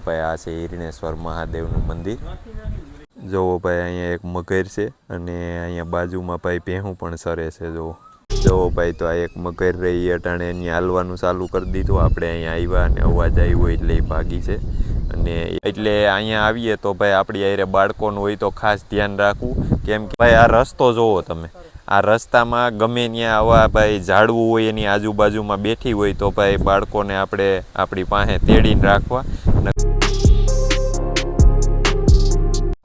ભાઈ આ છે હિરણેશ્વર મહાદેવનું મંદિર। જોવો ભાઈ અહીંયા એક મગર છે અને અહીંયા બાજુમાં ભાઈ ભેહું પણ સરે છે। જોવો ભાઈ તો આ એક મગર રહી અટાણે એની હાલવાનું ચાલુ કરી દીધું। આપણે અહીંયા આવ્યા અને અવાજ આવ્યો એટલે એ ભાગી છે। અને એટલે અહીંયા આવીએ તો ભાઈ આપણી આરે બાળકોનું હોય તો ખાસ ધ્યાન રાખવું, કેમ કે ભાઈ આ રસ્તો જોવો તમે, આ રસ્તામાં ગમે ત્યાં આવા ભાઈ ઝાડવું હોય એની આજુબાજુમાં બેઠી હોય તો ભાઈ બાળકોને આપણે આપણી પાસે તેડીને રાખવા।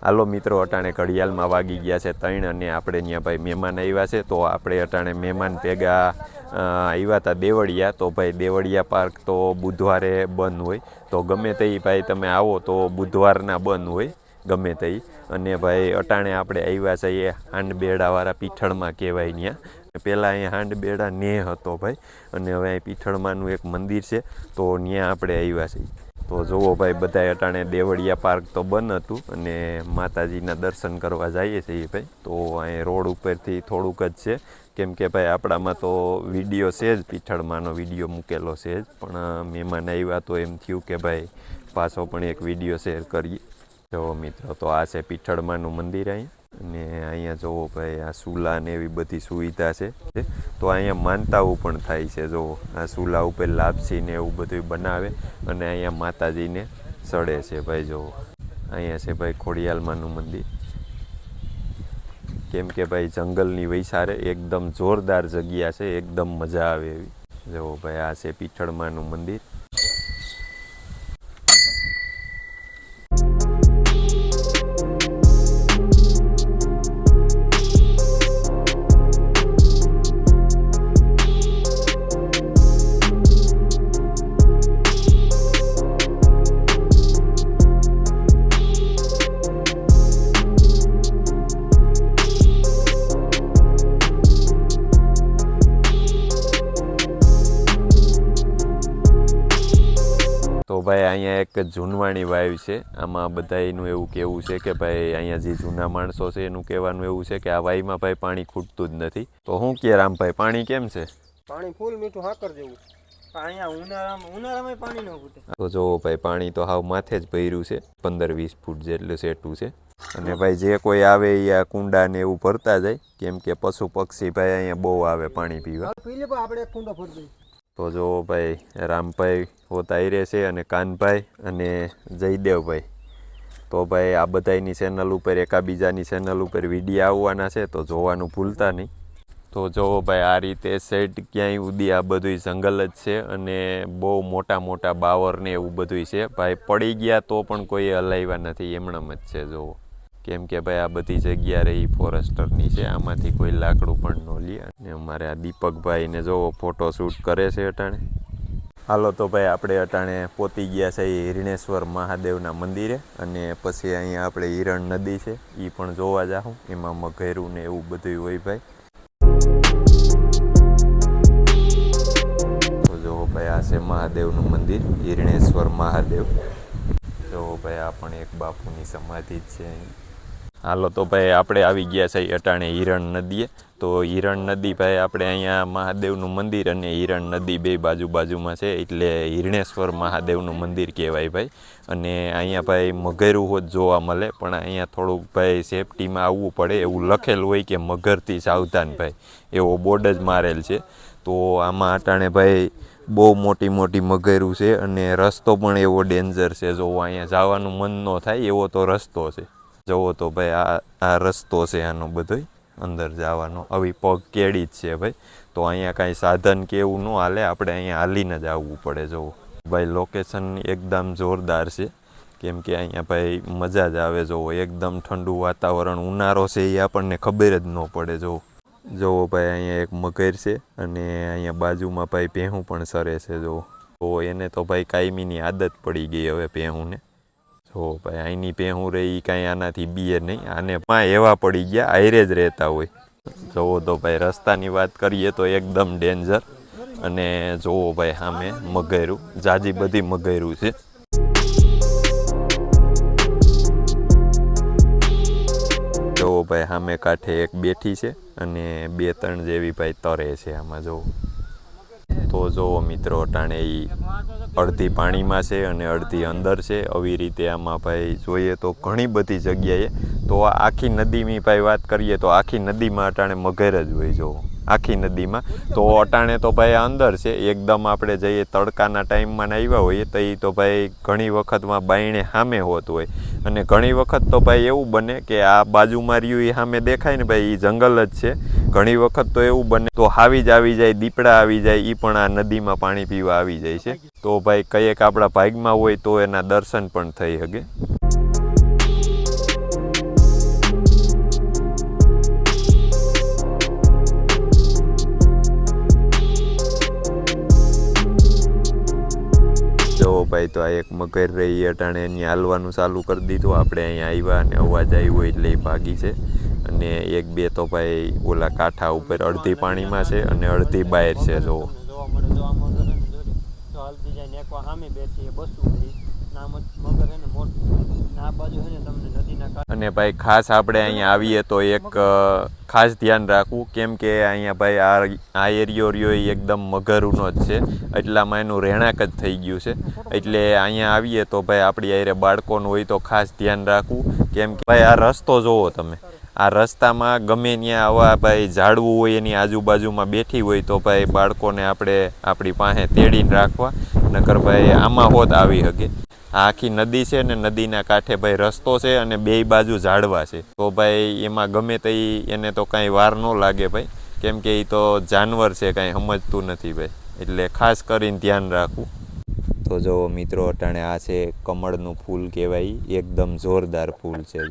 હાલો મિત્રો, અટાણે ઘડિયાળમાં વાગી ગયા છે 3 અને આપણે ત્યાં ભાઈ મહેમાન આવ્યા છે। તો આપણે અટાણે મહેમાન ભેગા આવ્યા હતા દેવળિયા। તો ભાઈ દેવળિયા પાર્ક તો બુધવારે બંધ હોય, તો ગમે તે ભાઈ તમે આવો તો બુધવારના બંધ હોય ગમે તે। અને ભાઈ અટાણે આપણે આવ્યા છીએ હાંડબેડાવાળા પીઠળમાં કહેવાય ત્યાં। પહેલાં અહીંયા હાંડબેડા ને હતો ભાઈ, અને હવે અહીં પીઠળમાંનું એક મંદિર છે તો ત્યાં આપણે આવ્યા છીએ। તો જુઓ ભાઈ બધાય અટાણે દેવળિયા પાર્ક તો બંધ હતું અને માતાજીના દર્શન કરવા જઈએ છીએ ભાઈ। તો અહીં રોડ ઉપરથી થોડુંક જ છે, કેમ કે ભાઈ આપણામાં તો વિડીયો છે જ, પીઠળમાંનો વિડીયો મૂકેલો છે જ, પણ મહેમાન આવ્યા તો એમ થયું કે ભાઈ પાછો પણ એક વિડીયો શેર કરીએ। જો મિત્રો, તો આ છે પીઠળમાંનું મંદિર અહીંયા, અને અહીંયા જોવો ભાઈ આ સુલા ને એવી બધી સુવિધા છે। તો અહીંયા માનતાઓ પણ થાય છે। જો આ સુલા ઉપર લાપસી ને એવું બધું બનાવે અને અહીંયા માતાજીને ચડે છે ભાઈ। જો અહીંયા છે ભાઈ ખોડિયાલમાંનું મંદિર, કેમ કે ભાઈ જંગલની વૈસારે એકદમ જોરદાર જગ્યા છે, એકદમ મજા આવે એવી। જો ભાઈ આ છે પીઠળમાંનું મંદિર। તો ભાઈ અહીંયા એક જૂનવાણી વાવ છે। આમાં બધાયનું એવું કહેવું છે કે ભાઈ અહીંયા જે જૂના માણસો છે એનું કહેવાનું એવું છે કે આ વાવમાં ભાઈ પાણી ખૂટતું જ નથી। તો શું કે રામભાઈ, પાણી કેમ છે? પાણી ફૂલ મીઠું હાકર જેવું, અહીંયા ઉનાળામાં પાણી ન ખૂટે। તો જો ભાઈ પાણી તો હાવ માથે જ ભર્યું છે, 15-20 ફૂટ જેટલું સેટું છે। અને ભાઈ જે કોઈ આવે એ આ કુંડા ને એવું ભરતા જાય, કેમ કે પશુ પક્ષી ભાઈ અહીંયા બહુ આવે પાણી પીવા। આપણે એક કુંડો ભરી દઈએ। તો જો ભાઈ રામભાઈ હોતાઈ છે અને કાનભાઈ અને જયદેવભાઈ, તો ભાઈ આ બધાની ચેનલ ઉપર એકાબીજાની ચેનલ ઉપર વિડીયો આવવાના છે, તો જોવાનું ભૂલતા નહીં। તો જો ભાઈ આ રીતે સેટ ક્યાંય ઉદી આ બધું જંગલ જ છે અને બહુ મોટા મોટા બાવર ને એવું બધું છે ભાઈ। પડી ગયા તો પણ કોઈ હલાવ્યા નથી, એમણામ જ છે જોવો, કેમ કે ભાઈ આ બધી જગ્યા રહી ફોરેસ્ટરની છે, આમાંથી કોઈ લાકડું પણ ન લે। અને અમારે આ દીપકભાઈને જોવો ફોટો શૂટ કરે છે અટાણે। હાલો તો ભાઈ આપણે અટાણે પહોંચી ગયા છે હિરણેશ્વર મહાદેવના મંદિરે, અને પછી અહીંયા આપણે હિરણ નદી છે એ પણ જોવા જાઉં, એમાં મગેરું ને એવું બધું હોય ભાઈ। તો જો ભાઈ આ છે મહાદેવનું મંદિર, હિરણેશ્વર મહાદેવ। જો ભાઈ આ પણ એક બાપુની સમાધિ જ છે અહીં। હાલો તો ભાઈ આપણે આવી ગયા છે અટાણે હિરણ નદીએ। તો હિરણ નદી ભાઈ આપણે અહીંયા મહાદેવનું મંદિર અને હિરણ નદી બે બાજુમાં છે, એટલે હિરણેશ્વર મહાદેવનું મંદિર કહેવાય ભાઈ। અને અહીંયા ભાઈ મગરું હોત જોવા મળે, પણ અહીંયા થોડુંક ભાઈ સેફટીમાં આવવું પડે, એવું લખેલું હોય કે મગરથી સાવધાન ભાઈ, એવો બોર્ડ જ મારેલ છે। તો આમાં અટાણે ભાઈ બહુ મોટી મોટી મગરું છે અને રસ્તો પણ એવો ડેન્જર છે। જો અહીંયા જવાનું મન ન થાય એવો તો રસ્તો છે। જુઓ તો ભાઈ આ રસ્તો છે આનો બધોય અંદર જવાનો, આવી પગ કેડી જ છે ભાઈ। તો અહીંયા કાંઈ સાધન કે એવું ન હાલે, આપણે અહીંયા હાલીને જ આવવું પડે। જુઓ ભાઈ લોકેશન એકદમ જોરદાર છે, કેમ કે અહીંયા ભાઈ મજા જ આવે। જુઓ એકદમ ઠંડુ વાતાવરણ, ઉનાળો છે એ આપણને ખબર જ ન પડે। જુઓ ભાઈ અહીંયા એક મગર છે અને અહીંયા બાજુમાં ભાઈ ભેહું પણ સરે છે। જુઓ તો એને તો ભાઈ કાયમીની આદત પડી ગઈ હવે ભેહુંને। જો ભાઈ અહીંની ભેહું રહી કાંઈ આનાથી બીએ નહીં, આને એવા પડી ગયા આયરે જ રહેતા હોય। જુઓ તો ભાઈ રસ્તાની વાત કરીએ તો એકદમ ડેન્જર, અને જુઓ ભાઈ સામે મગરું, જાજી બધી મગરું છે। જુઓ ભાઈ સામે કાંઠે એક બેઠી છે અને 2-3 જેવી ભાઈ તરે છે આમાં। જુઓ તો જુઓ મિત્રો અટાણે એ અડધી પાણીમાં છે અને અડધી અંદર છે. આવી રીતે આમાં ભાઈ જોઈએ તો ઘણી બધી જગ્યાએ તો આખી નદીની ભાઈ વાત કરીએ તો આખી નદીમાં અટાણે મગર જ હોય. જો આખી નદીમાં તો અટાણે તો ભાઈ અંદર છે એકદમ. આપણે જઈએ તડકાના ટાઈમમાં આવ્યા હોઈએ તો એ તો ભાઈ ઘણી વખતમાં બાયણે સામે હોતું હોય અને ઘણી વખત તો ભાઈ એવું બને કે આ બાજુમાં રહ્યું એ સામે દેખાય ને ભાઈ એ જંગલ જ છે. ઘણી વખત તો એવું બને તો હાવી જ આવી જાય, દીપડા આવી જાય, એ પણ આ નદીમાં પાણી પીવા આવી જાય છે. તો ભાઈ કંઈક આપણા ભાગમાં હોય તો એના દર્શન પણ થઈ શકે. જો ભાઈ તો આ એક મગર રહી અટાણે એની હાલવાનું ચાલુ કરી દીધું. આપણે અહીંયા આવ્યા અને અવાજ આવ્યો એટલે એ ભાગી છે. અને એક બે તો ભાઈ ઓલા કાંઠા ઉપર અડધી પાણીમાં છે અને અડધી બહાર છે. જો હાલતી જાય ને એકવાર સામે બેઠી એ બસું રહી નામ મગર હે ને મોટું આ બાજુ હે ને તમને નદીના અને ભાઈ ખાસ આપણે અહીંયા આવીએ તો એક ખાસ ધ્યાન રાખવું, કેમ કે અહીંયા ભાઈ આ એરિયો રહ્યો એ એકદમ મગરનો જ છે. એટલામાં એનું રહેણાંક જ થઈ ગયું છે. એટલે અહીંયા આવીએ તો ભાઈ આપણી આરે બાળકોનું હોય તો ખાસ ધ્યાન રાખવું, કેમ કે ભાઈ આ રસ્તો જોવો તમે. આ રસ્તામાં ગમે ત્યાં આવા ભાઈ ઝાડવું હોય એની આજુબાજુમાં બેઠી હોય તો ભાઈ બાળકોને આપણે આપણી પાસે તેડીને રાખવા, નકર ભાઈ આમાં હોત આવી શકે. આ આખી નદી છે ને નદીના કાંઠે ભાઈ રસ્તો છે અને બેય બાજુ ઝાડવા છે. તો ભાઈ એમાં ગમે તે એને તો કાંઈ વાર ન લાગે ભાઈ, કેમ કે એ તો જાનવર છે, કાંઈ સમજતું નથી ભાઈ. એટલે ખાસ કરીને ધ્યાન રાખવું. તો જો મિત્રો અટાણે આ છે કમળનું ફૂલ કહેવાય, એકદમ જોરદાર ફૂલ છે.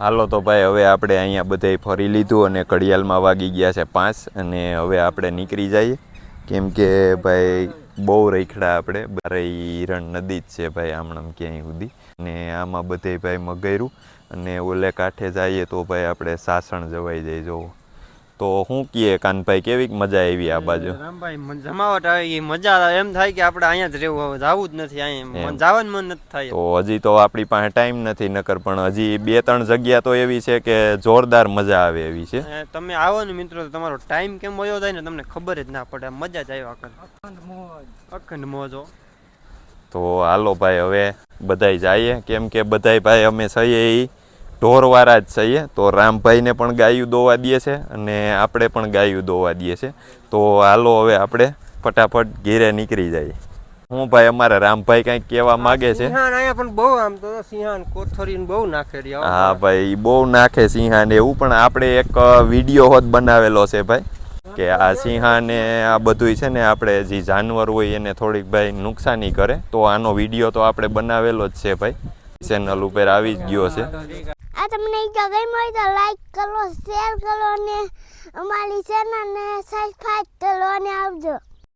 હાલો તો ભાઈ હવે આપણે અહીંયા બધાય ફરી લીધું અને ઘડિયાળમાં વાગી ગયા છે 5 અને હવે આપણે નીકળી જઈએ, કેમ કે ભાઈ બહુ રખડા આપણે. બારે હિરણ નદી જ છે ભાઈ આમણામ ક્યાંય સુધી. અને આમાં બધે ભાઈ મગર્યું અને ઓલે કાંઠે જઈએ તો ભાઈ આપણે સાસણ જવાઈ જાય. જો તો શું કહીએ કાનભાઈ, કેવી મજા આવી આ બાજુ? રામભાઈ જમાવટ આવી મજા આવે એમ થાય કે આપણે અહીંયા જ રહેવું, હવે જવું જ નથી, અહીંયા જવાનું મન નથી થાય. તો હજી તો આપણી પાસે ટાઈમ નથી નકર, પણ હજી 2-3 જગ્યા તો એવી છે કે જોરદાર મજા આવે એવી છે. તમે આવો ને મિત્રો તો તમારો ટાઈમ કેમ વયો જાય ને તમને ખબર જ ના પડે, મજા જ આવ્યા કરે, અખંડ મોજો. તો હાલો ભાઈ હવે બધાય જઈએ, કેમ કે બધાય ભાઈ અમે સહીએ એ ઢોરવાળા જ છીએ. તો રામભાઈને પણ ગાયું દોવા દે છે અને આપણે પણ ગાયું દોવા દે છે. તો હાલો હવે આપણે ફટાફટ ઘેરે નીકળી જઈએ. હું ભાઈ અમારા રામભાઈ કંઈક કહેવા માગે છે? સિંહાન અહીંયા પણ બહુ આમ તો સિંહાન કોથળીને બહુ નાખેલી. હા ભાઈ બહુ નાખે સિંહાન એવું, પણ આપણે એક વિડીયો હોત બનાવેલો છે ભાઈ કે આ સિંહાને આ બધું છે ને આપણે જે જાનવર હોય એને થોડીક ભાઈ નુકસાની કરે. તો આનો વિડીયો તો આપણે બનાવેલો જ છે ભાઈ, ચેનલ ઉપર આવી જ ગયો છે. આ તમને ગમ્યું હોય તો લાઈક કરો, શેર કરો અને અમારી ચેનલને સબસ્ક્રાઇબ કરો અને આવજો.